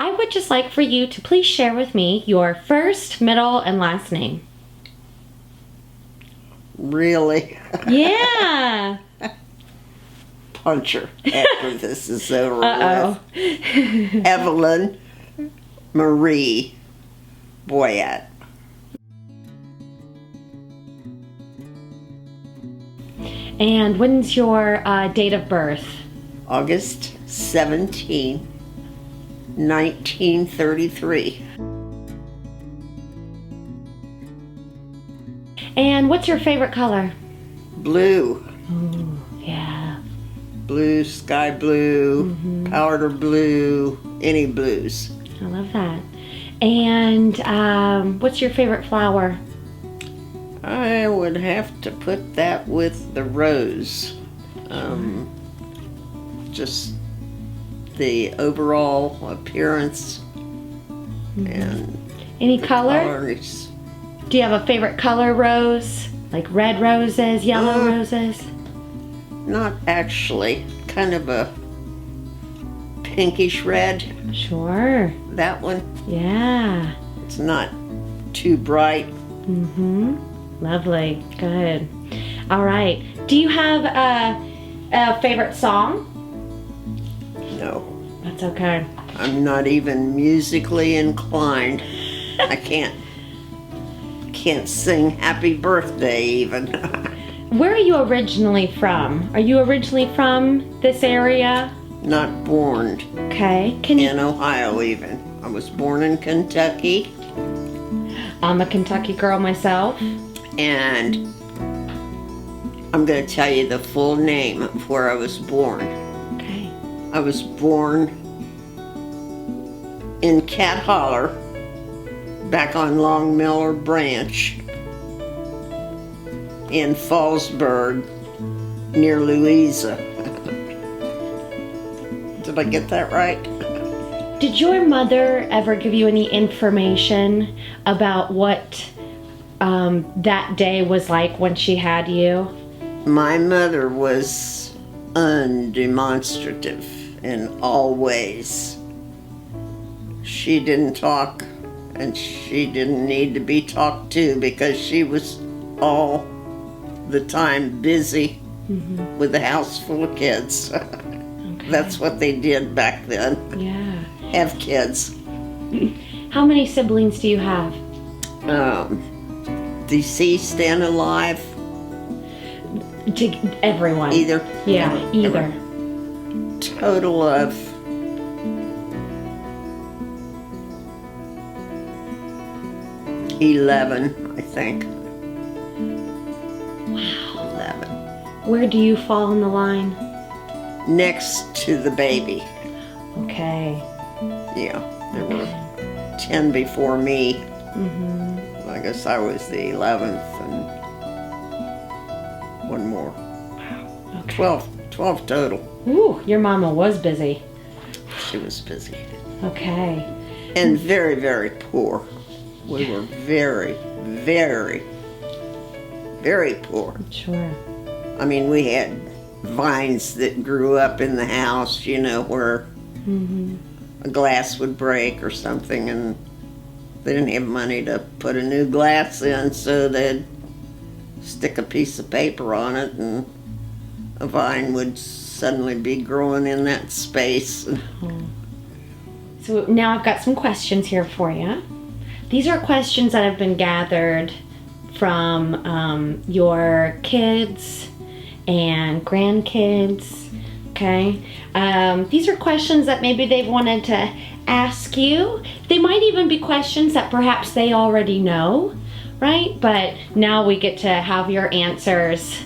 I would just like for you to please share with me your first, middle, and last name. Really? Yeah. Puncher after this is over Uh-oh. with. Evelyn Marie Boyette. And when's your date of birth? August 17, 1933. And what's your favorite color? Blue. Ooh, yeah. Blue, sky blue, powder blue, any blues. I love that. And what's your favorite flower? I would have to put that with the rose. Just the overall appearance and Any color? colors. Do you have a favorite color rose? Like red roses, yellow roses? Not actually. Kind of a pinkish red. Sure. That one. Yeah. It's not too bright. Lovely. Good. All right. Do you have a favorite song? No. That's okay. I'm not even musically inclined. I can't sing happy birthday even. Where are you originally from? Are you originally from this area? Not born Okay. Can you? in Ohio even. I was born in Kentucky, I'm a Kentucky girl myself. and I'm going to tell you the full name of where I was born. Okay. I was born in Cat Holler, back on Long Miller Branch, in Fallsburg, near Louisa. Did I get that right? Did your mother ever give you any information about what that day was like when she had you? My mother was undemonstrative in all ways. She didn't talk, and she didn't need to be talked to because she was all the time busy with a house full of kids. That's what they did back then. Yeah. Have kids. How many siblings do you have? Deceased and alive. To everyone. Either. Yeah, either. Total of 11, I think. Wow. 11. Where do you fall in the line? Next to the baby. Okay. Yeah, there were 10 before me. I guess I was the 11th, and one more. Okay. 12 total. Ooh, your mama was busy. She was busy. Okay. And very, very poor. We were very, very, very poor. Sure. I mean, we had vines that grew up in the house, you know, where a glass would break or something, and they didn't have money to put a new glass in, so they'd stick a piece of paper on it, and a vine would suddenly be growing in that space. So now I've got some questions here for you. These are questions that have been gathered from your kids and grandkids, okay? These are questions that maybe they've wanted to ask you. They might even be questions that perhaps they already know, right? But now we get to have your answers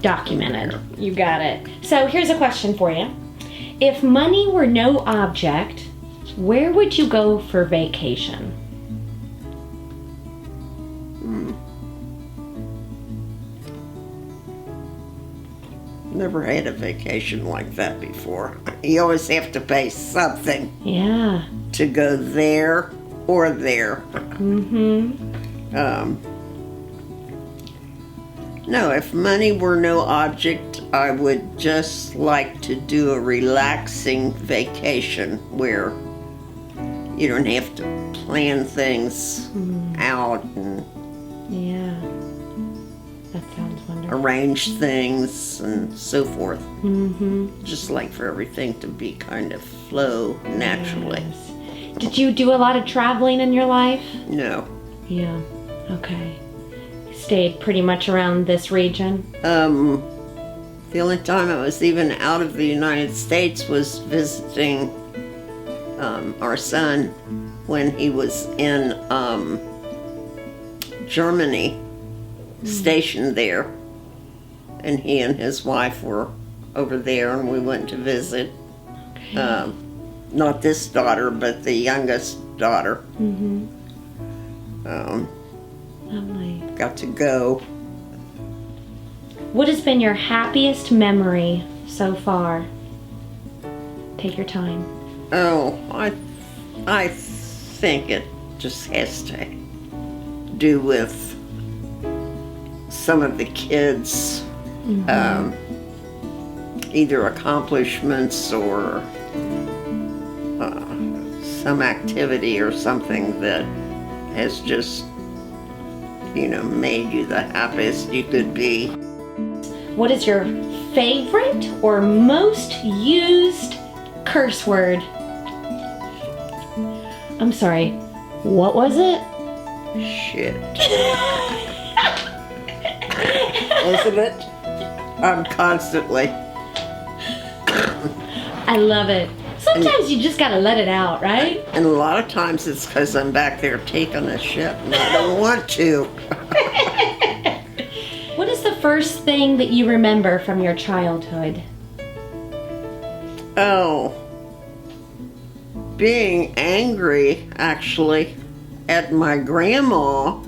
documented. You got it. So here's a question for you. If money were no object, where would you go for vacation? Never had a vacation like that before. You always have to pay something Yeah. to go there or there. No, if money were no object, I would just like to do a relaxing vacation where you don't have to plan things out and Yeah. That sounds wonderful. arrange things and so forth. Mm-hmm. Just like for everything to be kind of flow naturally. Yes. Did you do a lot of traveling in your life? No. Yeah. Okay. Stayed pretty much around this region? The only time I was even out of the United States was visiting our son when he was in Germany, stationed there. And he and his wife were over there, and we went to visit. Okay. Not this daughter, but the youngest daughter. Mm-hmm. Lovely. Got to go. What has been your happiest memory so far? Take your time. Oh, I think it just has to do with some of the kids, either accomplishments or some activity or something that has just, made you the happiest you could be. What is your favorite or most used curse word? I'm sorry, what was it? Shit. Isn't it? I'm constantly. I love it. Sometimes you just gotta let it out, right? And a lot of times it's because I'm back there taking a shit and I don't want to. What is the first thing that you remember from your childhood? Oh, being angry, actually, at my grandma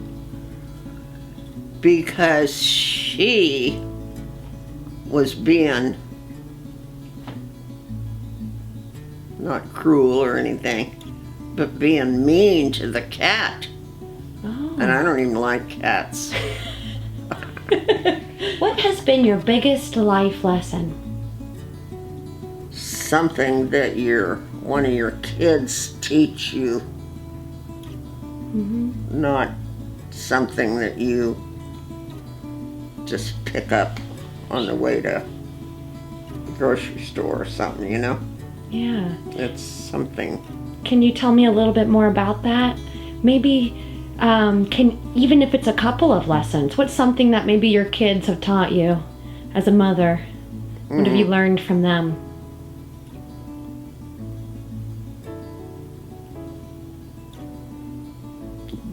because she was being not cruel or anything, but being mean to the cat. Oh. And I don't even like cats. What has been your biggest life lesson? Something that one of your kids teach you, not something that you just pick up on the way to the grocery store or something, Yeah. It's something. Can you tell me a little bit more about that? Maybe, even if it's a couple of lessons, what's something that maybe your kids have taught you as a mother? What have you learned from them?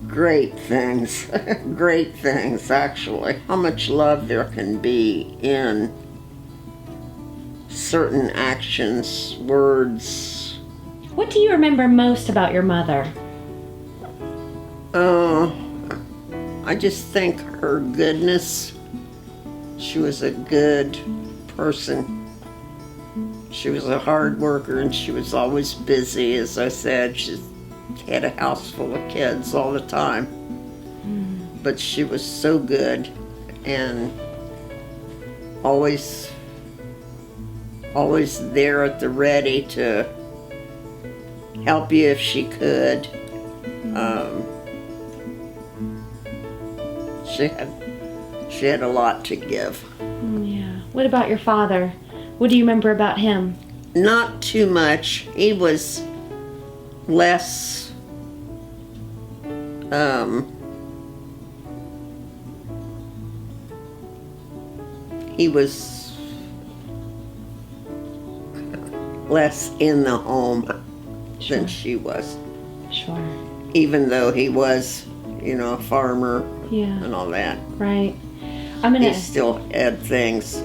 Great things. Great things, actually. How much love there can be in certain actions, words. What do you remember most about your mother? I just think her goodness. She was a good person. She was a hard worker and she was always busy, as I said. She had a house full of kids all the time. But she was so good and always there at the ready to help you if she could. She had a lot to give. Yeah. What about your father? What do you remember about him? Not too much. He was less he was less in the home than she was. Sure. Even though he was, a farmer and all that. Right. He still had things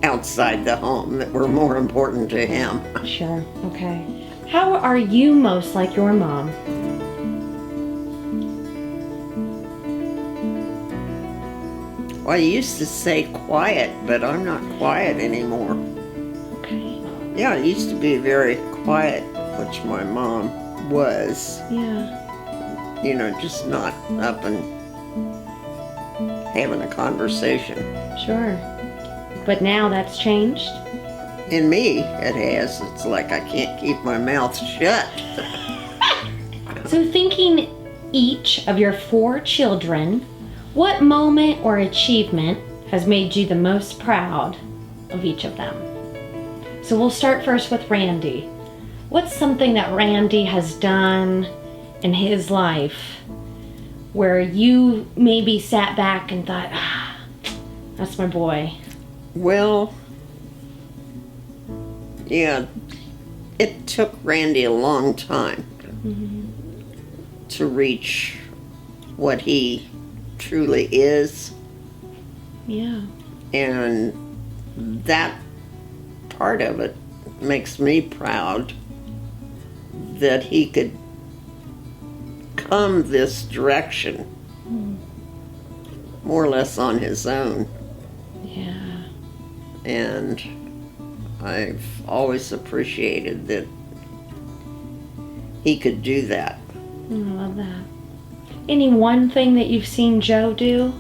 outside the home that were more important to him. Sure. Okay. How are you most like your mom? Well, I used to say quiet, but I'm not quiet anymore. Okay. Yeah, I used to be very quiet, which my mom was. Yeah. Just not up and having a conversation. Sure. But now that's changed? In me, it has. It's like I can't keep my mouth shut. So thinking each of your 4 children, what moment or achievement has made you the most proud of each of them? So we'll start first with Randy. What's something that Randy has done in his life where you maybe sat back and thought, that's my boy? Well, yeah, it took Randy a long time to reach what he truly is. Yeah. And that part of it makes me proud that he could come this direction more or less on his own. Yeah. And I've always appreciated that he could do that. I love that. Any one thing that you've seen Joe do?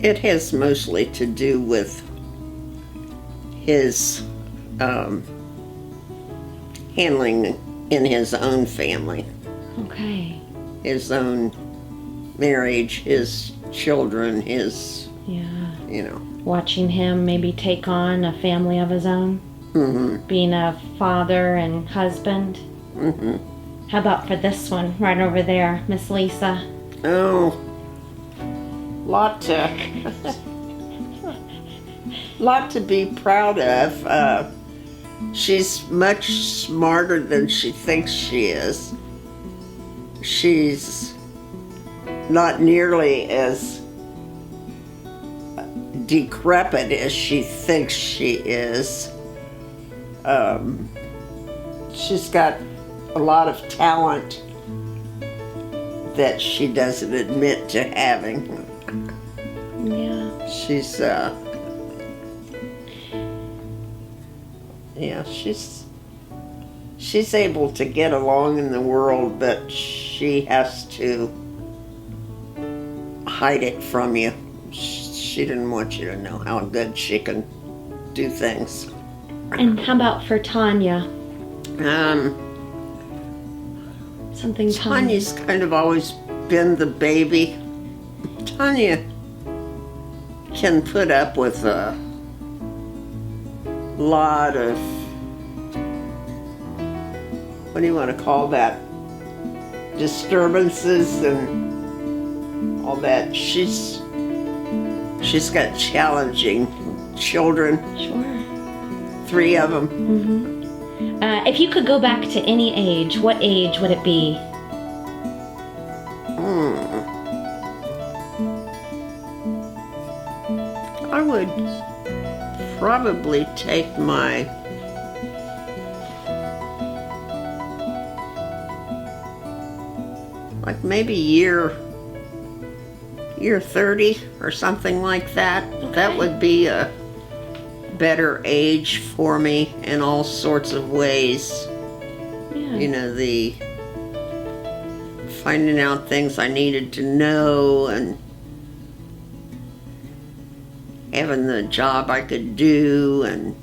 It has mostly to do with his handling in his own family, Okay. his own marriage, his children, his, Yeah. you know. Watching him maybe take on a family of his own, being a father and husband. How about for this one right over there, Miss Lisa? Oh, lot to be proud of. She's much smarter than she thinks she is. She's not nearly as decrepit as she thinks she is. She's got a lot of talent that she doesn't admit to having. Yeah. She's able to get along in the world, but she has to hide it from you. She didn't want you to know how good she can do things. And how about for Tanya? Something Tanya's kind of always been the baby. Tanya can put up with a lot of, what do you want to call that, disturbances and all that. She's got challenging children. Sure. 3 of them. If you could go back to any age, what age would it be? I would probably take my maybe year 30 or something like that. Okay. That would be a better age for me in all sorts of ways. Yeah. You know, the finding out things I needed to know and having the job I could do and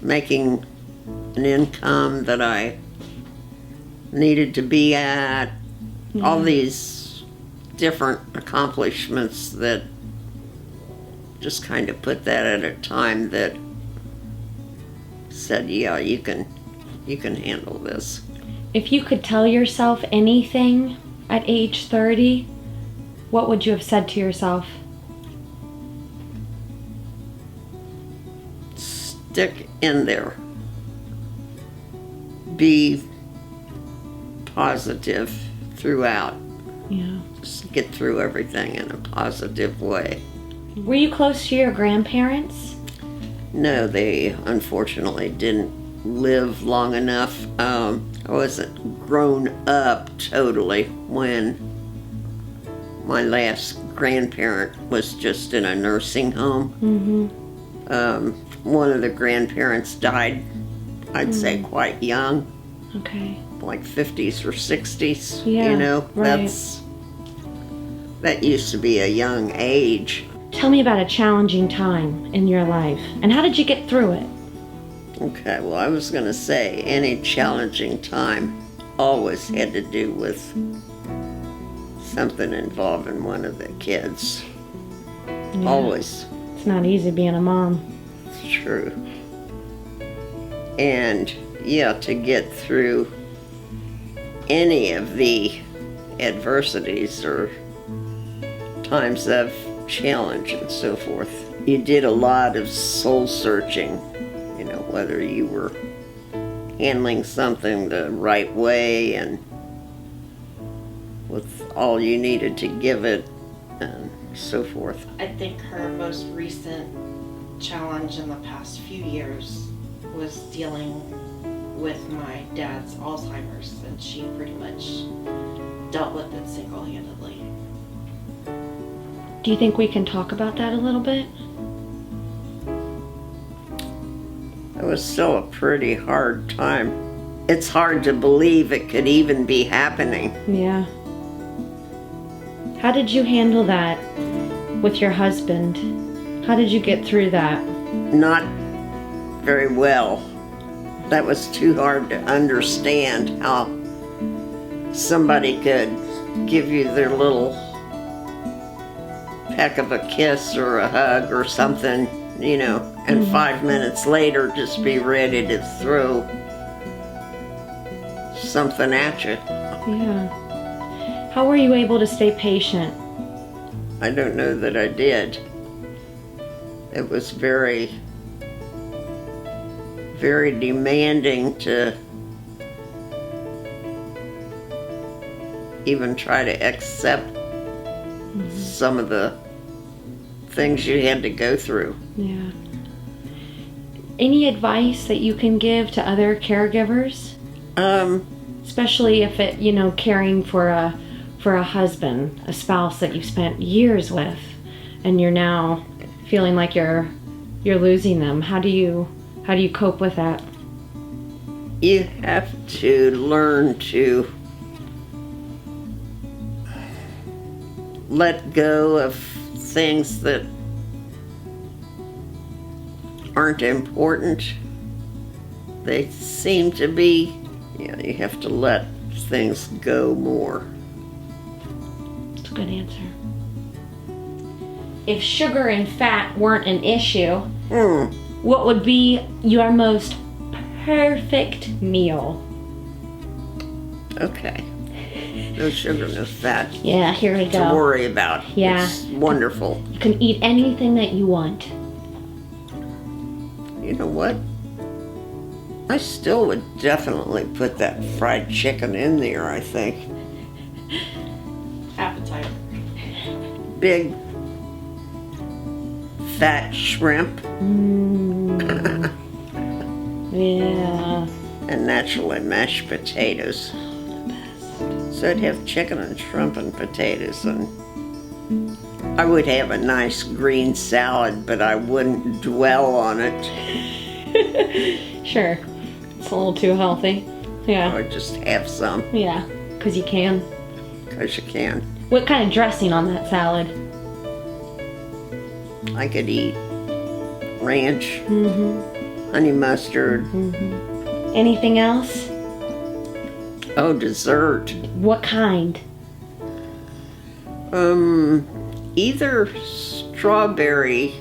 making an income that I needed to be at. All these different accomplishments that just kind of put that at a time that said, yeah, you can handle this. If you could tell yourself anything at age 30, what would you have said to yourself? Stick in there. Be positive throughout. Yeah. Just get through everything in a positive way. Were you close to your grandparents? No, they unfortunately didn't live long enough. I wasn't grown up totally when my last grandparent was just in a nursing home. One of the grandparents died, I'd say quite young. Okay. Like 50s or 60s, Yeah, you know, right. that used to be a young age. Tell me about a challenging time in your life, and how did you get through it? Okay, well, I was going to say any challenging time always had to do with something involving one of the kids. Yeah. Always. It's not easy being a mom. It's true. And yeah, to get through any of the adversities or times of challenge and so forth, you did a lot of soul searching, you know, whether you were handling something the right way and with all you needed to give it and so forth. I think her most recent challenge in the past few years was dealing with my dad's Alzheimer's, and she pretty much dealt with it single-handedly. Do you think we can talk about that a little bit? It was still a pretty hard time. It's hard to believe it could even be happening. Yeah. How did you handle that with your husband? How did you get through that? Not very well. That was too hard to understand how somebody could give you their little peck of a kiss or a hug or something, you know, and 5 minutes later just be ready to throw something at you. Yeah. How were you able to stay patient? I don't know that I did. It was very, very demanding to even try to accept some of the things you had to go through. Yeah. Any advice that you can give to other caregivers? Especially if it, you know, caring for a husband, a spouse that you've spent years with, and you're now feeling like you're losing them. How do you cope with that? You have to learn to let go of things that aren't important. They seem to be. Yeah, you have to let things go more. That's a good answer. If sugar and fat weren't an issue, what would be your most perfect meal? Okay. No sugar, no fat Yeah, here we to go. worry about. Yeah. It's wonderful. You can eat anything that you want. You know what? I still would definitely put that fried chicken in there, I think. Appetite. Big fat shrimp Yeah. and naturally mashed potatoes. So I'd have chicken and shrimp and potatoes, and I would have a nice green salad, but I wouldn't dwell on it. Sure. It's a little too healthy. I Yeah. would just have some, Yeah. 'Cause you can. because you can. What kind of dressing on that salad? I could eat ranch, honey mustard. Anything else? Oh, dessert. What kind? Either strawberry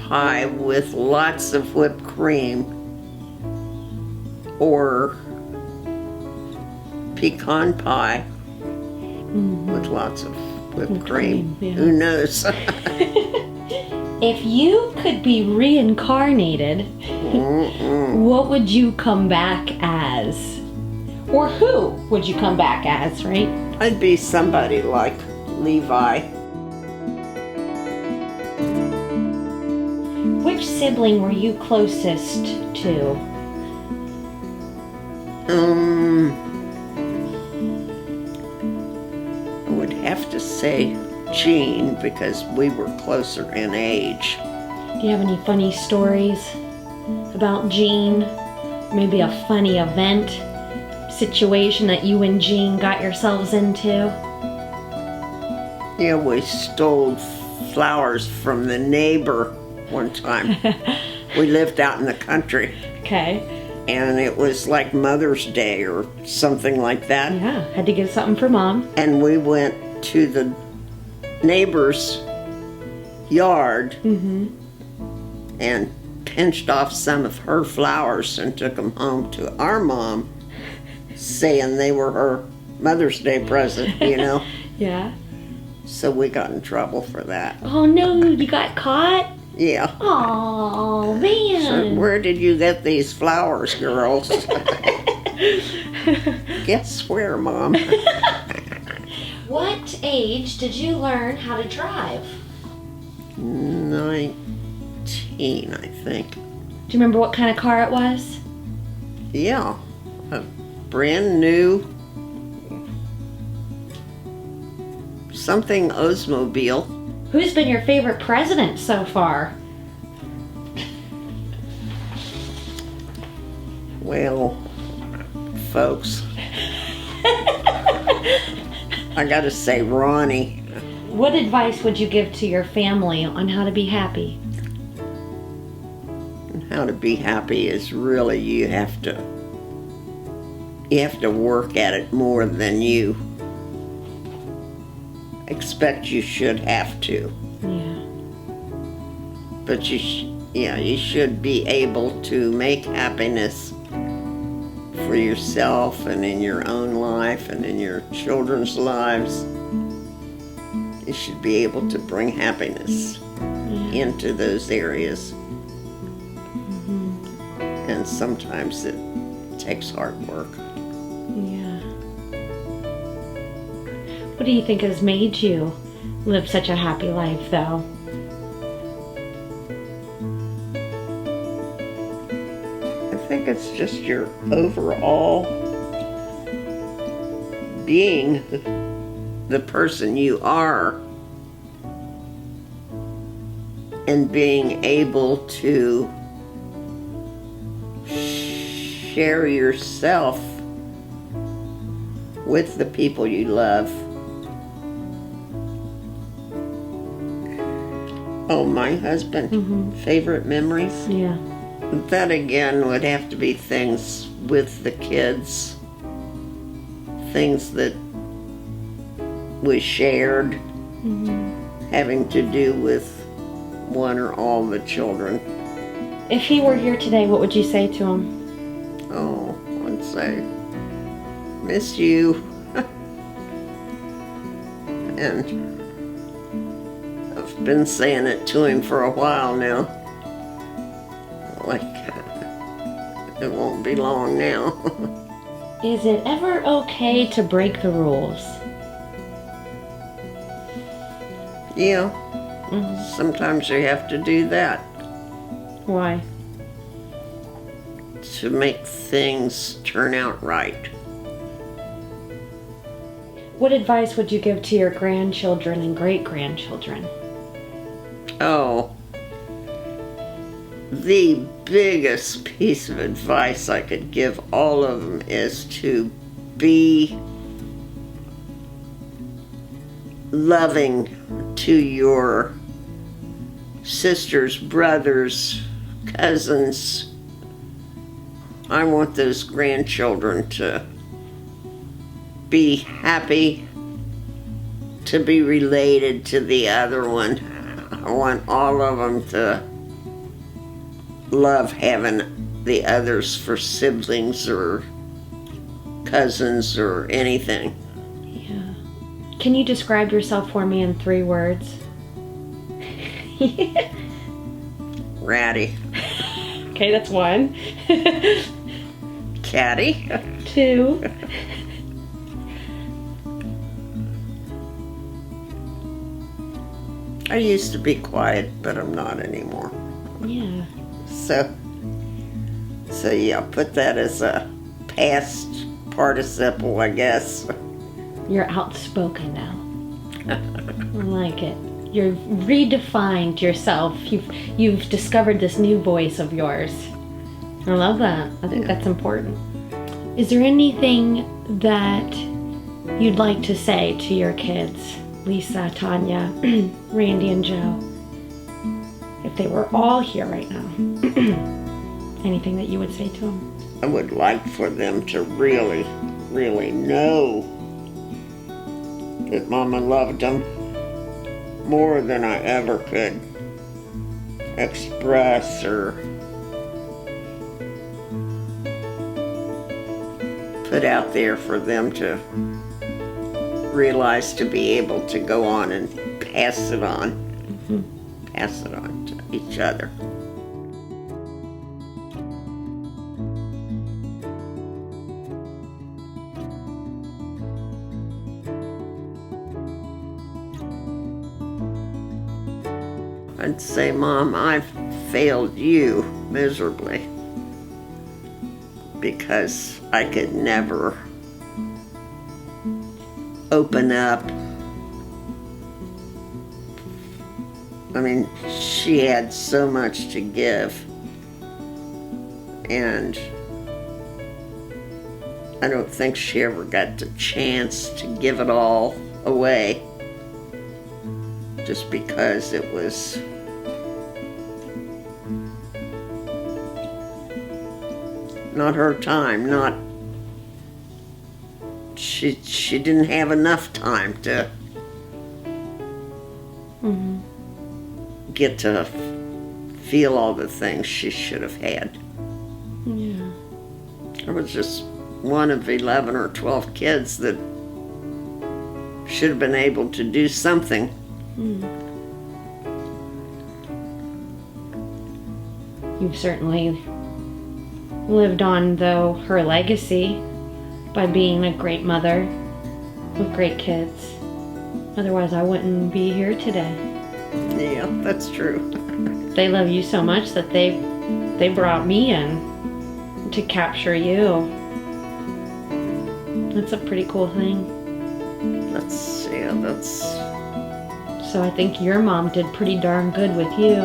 pie with lots of whipped cream or pecan pie with lots of whipped cream. cream, yeah. Who knows? If you could be reincarnated, what would you come back as? Or who would you come back as, right? I'd be somebody like Levi. Which sibling were you closest to? I would have to say Jean because we were closer in age. Do you have any funny stories about Jean? Maybe a funny event, situation that you and Jean got yourselves into? Yeah, we stole flowers from the neighbor one time. We lived out in the country, Okay. and it was like Mother's Day or something like that. Yeah, had to give something for Mom. And we went to the neighbor's yard and pinched off some of her flowers and took them home to our mom, saying they were her Mother's Day present, you know. Yeah. So we got in trouble for that. Oh no, you got caught? Yeah. Oh So man. where did you get these flowers, girls? Guess where, Mom? What age did you learn how to drive? 19, I think. Do you remember what kind of car it was? Yeah. A brand new something Oldsmobile. Who's been your favorite president so far? Well, folks, I gotta say Ronnie. What advice would you give to your family on how to be happy? How to be happy is really you have to work at it more than you expect you should have to. Yeah. But you should be able to make happiness for yourself and in your own life and in your children's lives. You should be able to bring happiness into those areas. And sometimes it takes hard work. Yeah. What do you think has made you live such a happy life, though? I think it's just your overall being the person you are and being able to share yourself with the people you love. Oh, my husband, favorite memories? Yeah. That again would have to be things with the kids, things that we shared, having to do with one or all the children. If he were here today, what would you say to him? Oh, I'd say, miss you. And I've been saying it to him for a while now. Like, it won't be long now. Is it ever okay to break the rules? Yeah, sometimes you have to do that Why? to make things turn out right. What advice would you give to your grandchildren and great-grandchildren? Oh, the biggest piece of advice I could give all of them is to be loving to your sisters, brothers, cousins. I want those grandchildren to be happy, to be related to the other one. I want all of them to love having the others for siblings or cousins or anything. Yeah. Can you describe yourself for me in 3 words? Ratty. Okay, that's 1. Catty. 2. I used to be quiet, but I'm not anymore. Yeah. So yeah, put that as a past participle, I guess. You're outspoken now. I like it. You've redefined yourself. You've discovered this new voice of yours. I love that. I think that's important. Is there anything that you'd like to say to your kids, Lisa, Tanya, Randy, and Joe? If if they were all here right now, anything that you would say to them? I would like for them to really, really know that Mama loved them more than I ever could express or put out there, for them to realize, to be able to go on and pass it on. Pass it on to each other. I'd say, Mom, I've failed you miserably because I could never open up. I mean, she had so much to give, and I don't think she ever got the chance to give it all away, just because it was not her time, not she didn't have enough time to get to feel all the things she should have had. Yeah. I was just one of 11 or 12 kids that should have been able to do something. You've certainly lived on, though, her legacy by being a great mother with great kids. Otherwise, I wouldn't be here today. Yeah, that's true. They love you so much that they brought me in to capture you. That's a pretty cool thing. That's. So I think your mom did pretty darn good with you.